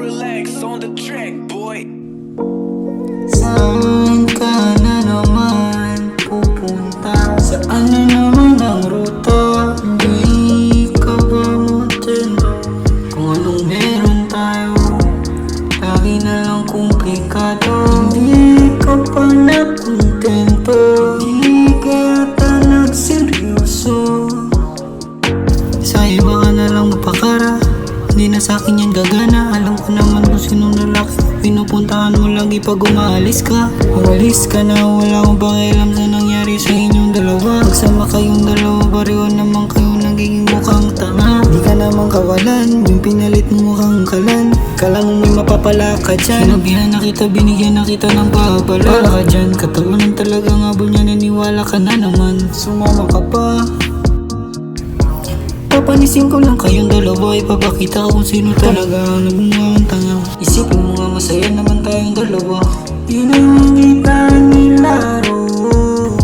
Relax on the track, boy. Saan ka na naman pupunta? Saan na naman ang ruta? Hindi ka ba matendo? Kung anong meron tayo, lagi na lang komplikado. Hindi ka pa nakontento, hindi ka yata nagseryoso. Sa iba ka na lang mapakara, hindi na sa'kin yan gagana. Alam ko naman kung sinong lalaki pinupuntahan mo lagi pag umaalis ka. Umalis ka na, wala akong pakialam sa nangyari sa inyong dalawa. Magsama kayong dalawa, pareho naman kayong nagiging mukhang tanga. Di ka naman kawalan, yung pinalit mo mukhang kalan. Kala mo may mapapala ka dyan. Sinabihan na kita, binigyan na kita ng pahabala. Para ka dyan, katawanan talagang habol niya, naniwala ka na naman. Sumama ka pa, papanisin ko lang kayong dalawa. Ipapakita ko kung sino talaga ang nagmumukhang tanga. Isipin mo nga masaya naman tayong dalawa. Yun ang kita nilaro,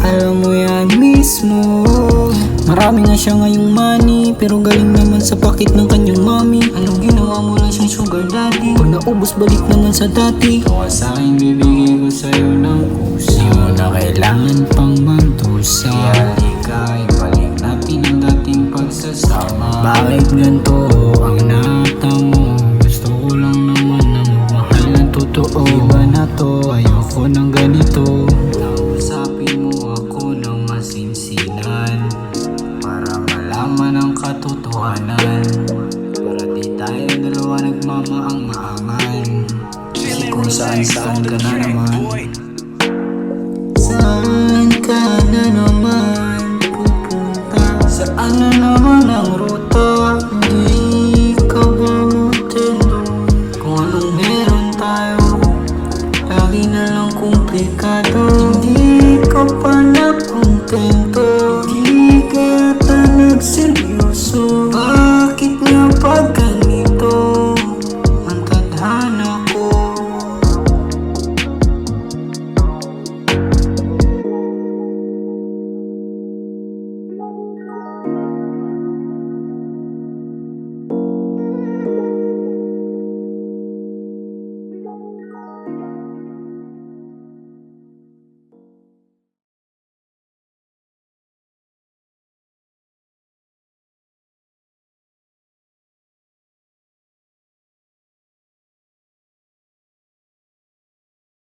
alam mo yan mismo. Marami nga siya ngayong money, pero galing naman sa pakit ng kanyang mami. Anong ginawa mo lang siyang sugar daddy? Pag naubos balik naman sa dati. Kung sa'kin bibigay ko sa'yo ng puso, di mo na kailangan pang magdusa. Halika, ibalik natin ang dating pagsasama. Bakit ganito ang natamo? Gusto ko lang naman na magmahal ng totoo. Iba na to, ayoko ng ganito. Nausapin mo ako ng masinsinan, para malaman ang katotohanan, para di tayo dalawa nagmamaang-maangan. Kasi kung saan-saan ka na naman. Saan ka na naman pupunta? Saan na naman ang ruta?